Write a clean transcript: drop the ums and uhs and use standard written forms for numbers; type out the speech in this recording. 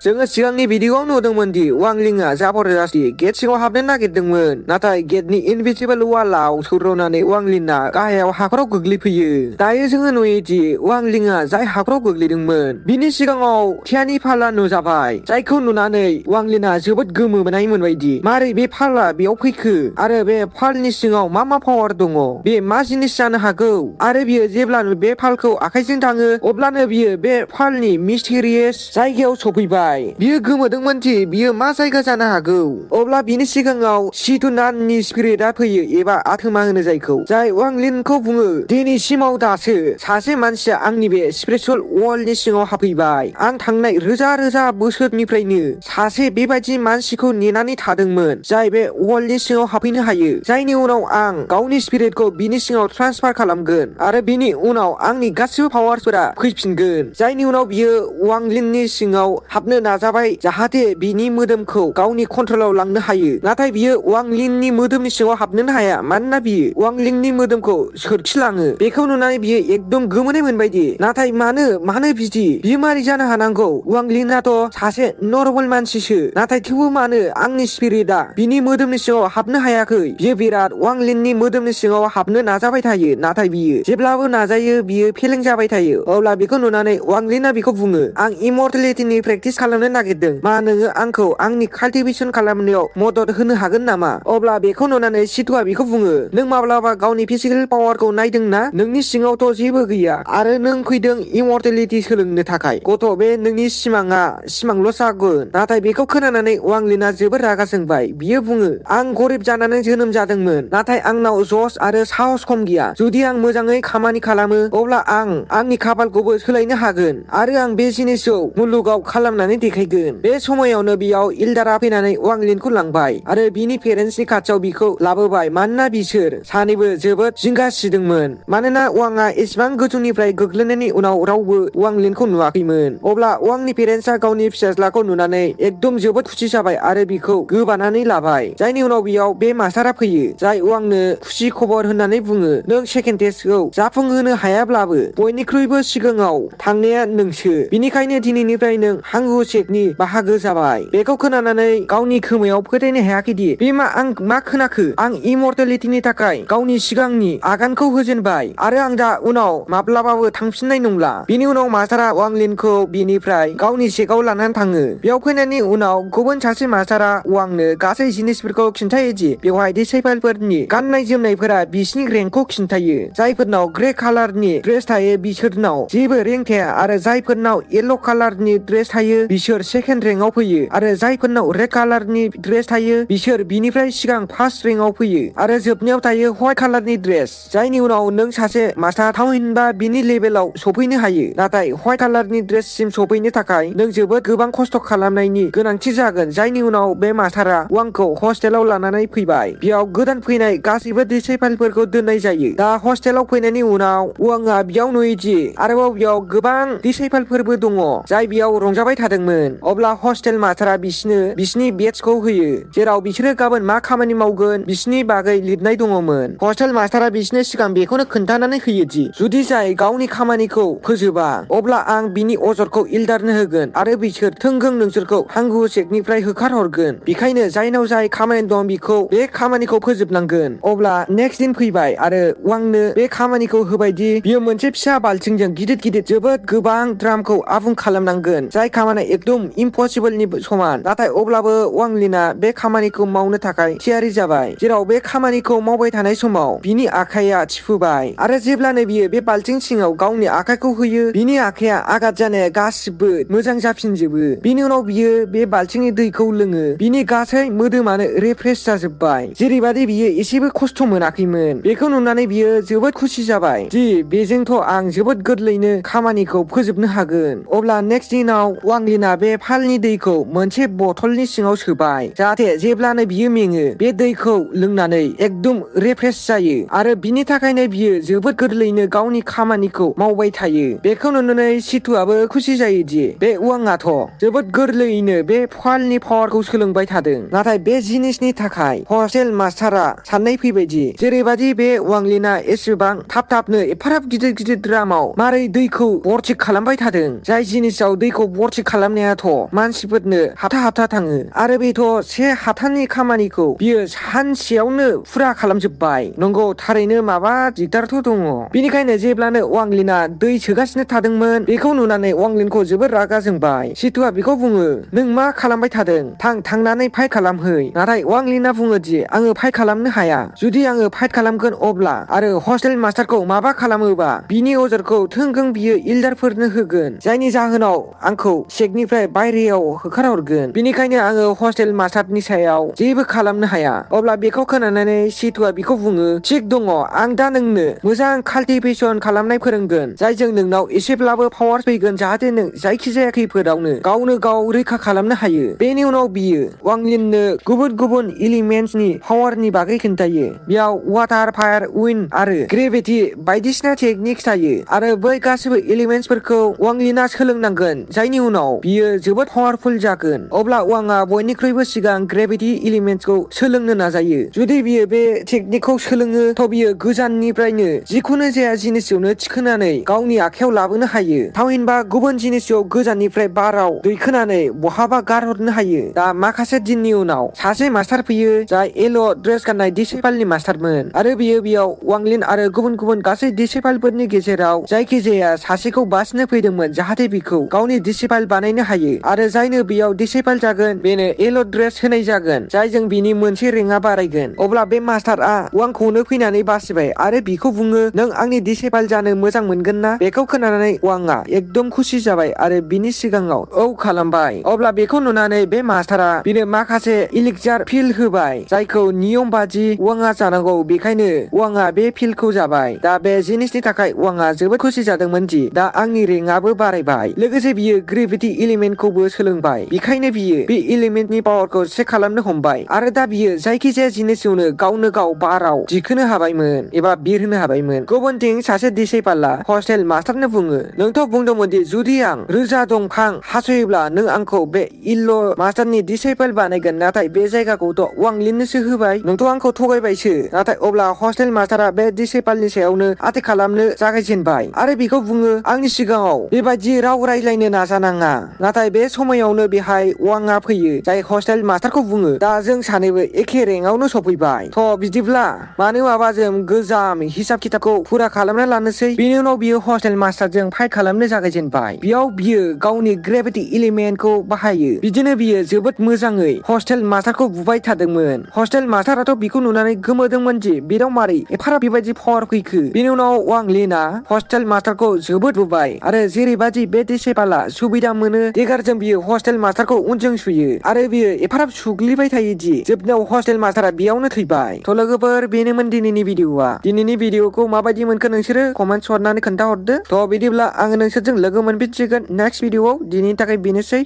जोङो सिगांनि भिडिअआव नुदोंमोन दि वांलिंआ जबरदस्ति गेट सिङाव हाबनो नागिरदोंमोन नाथाय गेटनि इनभिजिबल वालाव सौदावनानै वांलिंआ गाहायाव हाखराव गोग्लैफैयो। दायो जोङो नुयोदि वांलिंआ जाय हाखराव गोग्लैदोंमोन बिनि सिगाङाव टियानि फाला नुजाबाय जायखौ नुनानै वांलिंआ जोबोद गोमोनाय मोनबायदि मारै बे फाला बेयाव फैखो आरो बे फालनि सिङाव मा पावार दङ बे मा जिनिस जानो हागौ आरो बियो जेब्लानो बे फालखौ आखाइजों दाङो अब्लानो बियो बे फालनि मिस्टेरियास जायगायाव सफैबाय। बियो गोमोदोंमोन दि बियो मा जायगा जानो हागौ अब्ला बिनि सिगाङाव सितुनाननि स्पिरिटआ फैयो एबा आत्मा होनो जायखौ जाय वांलिंखौ बुङो दिनैसिमाव दासो सासे मानसिया आंनि बे स्पिरिचुअल वर्ल्डनि सिङाव हाबफैबाय। आं थांनाय रोजा बोसोरनिफ्रायनो सासे बेबायदि मानसिखौ नेनानै थादोंमोन जाय बे वर्ल्डनि सिङाव हाबफैनो हायो जायनि उनाव आं गावनि स्पिरिटखौ बिनि सिङाव ट्रान्सफार खालामगोन आरो बिनि उनाव आंनि गासिबो पावारफोरा फैफिनगोन जायनि उनाव बियो वांलिंनि सिङाव हाबनो नाजाबाय जाहाथे बिनि मोदोमखौ गावनि कन्ट्रलाव लांनो हायो नाथाय बियो वांलिंनि मोदोमनि सिङाव हाबनोनो हाया मानोना बियो वांलिंनि मोदोमखौ सोरखिलाङो। बेखौ नुनानै बियो एकदम गोमोनाय मोनबायदि नाथाय मानो बिदि बियो मारै जानो हानांगौ वांलिंआथ' सासे नर्मेल मानसिसो नाथाय थेवबो मानो आंनि स्पिरिटआ बिनि मोदोमनि सिङाव हाबनो हायाखै। बियो बिराद वांलिंनि मोदोमनि सिङाव हाबनो नाजाबाय थायो नाथाय बियो जेब्लाबो नाजायो बियो फेलें जाबाय थायो। अब्ला बेखौ नुनानै वांलिंआ बेखौ बुङो आं इमर्टेलिटिनि प्रेक्टिस खालामनो नागिरदों मा नोङो आंखौ आंनि काल्टिभेशन खालामनायाव मदद होनो हागोन नामा। अब्ला बेखौ नुनानै सितुआ बेखौ बुङो नों माब्लाबा गावनि फिजिकेल पावारखौ नायदोंना नोंनि सिङावथ' जेबो गैया आरो नों फैदों इमर्टेलिटि सोलोंनो थाखाय गथ' बे नोंनि सिमांल' जागोन। नाथाय बेखौ खोनानानै वांलिंआ जोबोद रागा जोंबाय। बियो बुङो आं गरिब जानानै जोनोम जादोंमोन नाथाय आंनाव जस आरो साहस खम गैया। जुदि आं मोजाङै खामानि खालामो अब्ला आं आंनि खाफालखौबो सोलायनो हागोन आरो आं बे जिनिसखौ मुलुगाव खालामनानै देखायगोन। बे समायावनो बेयाव इल्डारा फैनानै वांलिंखौ लांबाय आरो बिनि पेरेन्टसनि खाथियाव बिखौ लाबोबाय मानोना बिसोर सानैबो जोबोद जिंगा सिदोंमोन मानोना वांआ एसेबां गोजौनिफ्राय गोग्लैनायनि उनाव रावबो वांलिंखौ नुवाखैमोन। अब्ला वांनि पेरेन्टसा गावनि फिसाज्लाखौ नुनानै एकदम जोबोद खुसि जाबाय आरो बिखौ गोबानानै लाबाय। जायनि उनाव बेयाव बे मास्टारा फैयो जाय वांनो खुसि खबर होननानै बुङो नों सेकेन्ड टेस्टखौ जाफुंहोनो हायाब्लाबो बयनिख्रुइबो सिगाङाव थांनाया नोंसो बिनिखायनो दिनैनिफ्राय नों gwswनि बाहागो जाबाय। बेखौ खोनानानै गावनि खोमायाव फोथायनो हायाखैदि बे आं मा खोनाखो आं इमर्टेलिटिनि थाखाय गावनि सिगांनि आगानखौ होजेनबाय आरो आं दा उनाव माब्लाबाबो थांफिननाय नंला। बिनि उनाव मास्टारा वांलिंखौ बिनिफ्राय गावनि सेकआव लानानै थाङो। बेयाव फैनायनि उनाव गुबुन सासे मास्टारा वांनो गासै जिनिसफोरखौ खिन्थायोदि बेवहाय डिसेबोलफोरनि गाननाय जोमनायफोरा बिसिनि रेंकखौ खिन्थायो। जायफोरनाव ग्रे कालारनि ड्रेस थायो बिसोरनाव जेबो रेंक थाया आरो जायफोरनाव येल्ल' कालारनि ड्रेस थायो बिसोर सेकेन्ड रेंकआव फैयो आरो जायफोरनाव रेड कालारनि ड्रेस थायो बिसोर बिनिफ्राय सिगां फार्स्ट रेंकआव फैयो आरो जोबनायाव थायो व्हाइट कालारनि ड्रेस जायनि उनाव नों सासे मास्टार थामहिनबा बिनि लेभेलाव सफैनो हायो नाथाय व्हाइट कालारनि ड्रेससिम सफैनो थाखाय नों जोबोद गोबां खस्थ' खालामनायनि गोनांथि जागोन। जायनि उनाव बे मास्टारा वांखौ हस्टेलाव लानानै फैबाय। बेयाव गोदान फैनाय गासैबो डिसेबोलफोरखौ दोननाय जायो। दा हस्टेलाव फैनायनि उनाव वांआ बेयाव नुयोदि आरोबाव बेयाव गोबां डिसेबोलफोरबो दङ जाय बेयाव रंजाबाय थादोंमोन। अब्ला हस्टेल मास्टारा बिसिनि बेट्सखौ होयो जेराव बिसोरो गाबोन मा खामानि मावगोन बिसिनि बागै लिरनाय दङमोन। हस्टेल मास्टारा बिसोरनो सिगां बेखौनो खोन्थानानै होयोदि जुदि जाय गावनि खामानिखौ फोजोबा अब्ला आं बिनि अजदखौ इल्डारनो होगोन आरो बिसोर थोंजों नोंसोरखौ gwswनिफ्राय होखार हरगोन। बेखायनो जायनाव जाय खामानि दं बिखौ बे खामानिखौ फोजोबनांगोन। अब्ला नेक्स्ट दिन फैबाय आरो वांनो बे खामानिखौ होबायदि बियो मोनसे फिसा बाल्थिंजों गिदिर जोबोद गोबां ड्रामखौ आबुं खालामनांगोन जाय खामानिया एकदम इम्पसिबोलनि समान। नाथाय अब्लाबो वांलिंआ बे खामानिखौ मावनो थाखाय थियारि जाबाय जेराव बे खामानिखौ मावबाय थानाय समाव बिनि आखाइया थिफुबाय आरो जेब्लानो बियो बे बाल्थिं सिङाव गावनि आखाइखौ होयो बिनि आखाइया आघात जानाया गासिबो मोजां जाफिनजोबो। बिनि उनाव बियो बे बाल्थिंनि दैखौ लोङो बिनि गासै मोदोमानो रिफ्रेश जाजोब्बाय जेरैबादि बियो एसेबो खस्थ' मोनाखैमोन। बेखौ नुनानै बियो जोबोद खुसि जाबाय दि बेजोंथ' आं जोबोद गोरलैयैनो खामानिखौ फोजोबनो हागोन। अब्ला नेक्स्ट दिनाव वांलिंआ बे फालनि दैखौ मोनसे बथलनि सिङाव सोबाय जाहाथे जेब्लानो बियो मेङो बे दैखौ लोंनानै एकदम रिफ्रेश जायो आरो बिनि थाखायनो बियो जोबोद गोरलैयैनो गावनि खामानिखौ मावबाय थायो। बेखौ नुनानै सितुआबो खुसि जायोदि बे वांआथ' जोबोद गोरलैयैनो बे फालनि पावारखौ सोलोंबाय थादों। नाथाय बे जिनिसनि थाखाय हस्टेल मास्टारा साननाय फैबायदि जेरैबादि बे वांलिंआ एसेबां थाबनो एफाराब गिदिर ड्रामाव मारै दैखौ भर्ति खालामबाय थादों जाय जिनिसाव दैखौ भर्ति खालाम खालामनायाथ' मानसिफोरनो हाबथा थाङो आरो बेथ' से हाबथानि खामानिखौ बियो सानसेयावनो फुरा खालामजोब्बाय। नंगौ थारैनो माबा दिगदारथ' दङ। बेनिखायनो जेब्लानो वांलिना दै सोगासिनो थादोंमोन बेखौ नुनानै वांलिनखौ जोबोद रागा जोंबाय। सितुआ बेखौ बुङो नों मा खालामबाय थादों थांनानै फाइट खालामहै। नाथाय वांलिना बुङोदि आङो फाइट खालामनो हाया। जुदि आङो फाइट खालामगोन अब्ला आरो हस्टेल मास्टारखौ माबा खालामोबा बिनि अजरखौ थोंजों बियो इल्डारफोरनो होगोन जायनि जाहोनाव आंखौ सेकनिफ्राय बायहेरायाव होखारहरगोन। बेनिखायनो आङो हस्टेल मास्टारनि सायाव जेबो खालामनो हाया। अब्ला बेखौ खोनानानै सितुआ बेखौ बुङो थिग दङ आं दा नोंनो मोजां काल्टिभेसन खालामनाय फोरोंगोन जायजों नोंनाव एसेब्लाबो पावार फैगोन जाहाथे नों जायखिजाया खैफोदावनो गावनो गाव रैखा खालामनो हायो। बेनि उनाव बियो वांलिननो गुबुन एलिमेन्टसनि पावारनि बागै खिन्थायो। बेयाव वाटार फायार उइन्ड आरो ग्रेभिटि बायदिसिना टेकनिक्स थायो आरो बै गासिबो एलिमेन्टसफोरखौ वांलिना सोलोंनांगोन जायनि उनाव बियो जोबोद पावारफुल जागोन। अब्ला वांआ बयनिख्रुइबो सिगां ग्रेभिटि एलिमेन्टसखौ सोलोंनो नाजायो। जुदि बियो बे टेकनिकखौ सोलोङो थ' बियो गोजाननिफ्रायनो जिखुनु जाया जिनिसखौनो थिखोनानै गावनि आखायाव लाबोनो हायो। थामहिनबा गुबुन जिनिसखौ गोजाननिफ्राय बाराव दैखोनानै बहाबा गारहरनो हायो। दा माखासे दिननि उनाव सासे मास्टार फैयो जाय येल' ड्रेस गाननाय डिसिपालनि मास्टारमोन आरो बियो बेयाव वांलिन आरो गुबुन गासै डिसिपालफोरनि गेजेराव जायखिजाया सासेखौ बासिनो फैदोंमोन जाहाथे बिखौ गावनि डिसिपाल बानायनो हायो आरो जायनो बेयाव डिसिपाल जागोन बेनो येल' ड्रेस होनाय जागोन जायजों बिनि मोनसे रेंकआ बारायगोन। अब्ला बे मास्टारआ वांखौनो फैनानै बासिबाय आरो बिखौ बुङो नों आंनि डिसिपाल जानो मोजां मोनगोन ना? बेखौ खोनानानै वांआ एकदम खुसि जाबाय आरो बिनि सिगाङाव औ खालामबाय। अब्ला बेखौ नुनानै बे मास्टारा बिनो माखासे इलिक्जार पिल होबाय जायखौ नियम बादि वांआ जानांगौ। बेखायनो वांआ बे पिलखौ जाबाय। दा बे जिनिसनि थाखाय वांआ जोबोद खुसि जादोंमोन दि दा आंनि रेंकआबो बारायबाय। लोगोसे बियो ग्रेभिटि एलिमेन्टखौबो सोलोंबाय। बेखायनो बियो बे एलिमेन्टनि पावारखौ चेक खालामनो हमबाय आरो दा बियो जायखिजाया जिनिसखौनो गावनो गाव बाराव दिखोनो हाबायमोन एबा बिरहोनो हाबायमोन। गुबुनथिं सासे डिसिपालआ हस्टेल मास्टारनो बुङो नोंथ' बुंदोंमोन दि जुदि आं रोजा दंफां हास'योब्ला नों आंखौ बे येल' मास्टारनि डिसिपाल बानायगोन नाथाय बे जायगाखौथ' वांलिननोसो होबाय नोंथ' आंखौ थगायबायसो। नाथाय अब्ला हस्टेल मास्टारा बे डिसिपालनि सायावनो आटेक खालामनो जागायजेनबाय आरो बेखौ बुङो आंनि सिगाङाव बेबायदि राव रायज्लायनो नाजानाङा। नाथाय बे समायावनो बेहाय वांआ फैयो जाय हस्टेल मास्टारखौ बुङो दा जों सानैबो एखे रेंकआवनो सफैबाय थ' बिदिब्ला मानो माबा जों गोजाम हिसाब खिथाबखौ फुरा खालामना लानोसै। बेनि उनाव बियो हस्टेल मास्टारजों फाइट खालामनो जागायजेनबाय। बेयाव बियो गावनि ग्रेभिटि एलिमेन्टखौ बाहायो। बिदिनो बियो जोबोद मोजाङै हस्टेल मास्टारखौ बुबाय थादोंमोन। हस्टेल मास्टाराथ' बिखौ नुनानै गोमोदोंमोन दि बेनाव मारै एफाराब बेबायदि पावार फैखो। बेनि उनाव वांलिना हस्टेल मास्टारखौ जोबोद बुबाय आरो जेरैबादि बे डिसिपालआ सुबिदा मोनो देगारजों बियो हस्टेल मास्टारखौ उनजों सुयो आरो बियो एफाराब सुग्लिबाय थायो दि जोबनायाव हस्टेल मास्टारा बेयावनो थैबाय। थ' लोगोफोर बेनोमोन दिनैनि भिडिअआ। दिनैनि भिडिअखौ माबायदि मोनखो नोंसोरो कमेन्ट्स हरनानै खोन्थाहरदो। थ' बिदिब्ला आङो नोंसोरजों लोगो मोनफिनसिगोन नेक्स्ट भिडिअआव। दिनैनि थाखाय बेनोसै।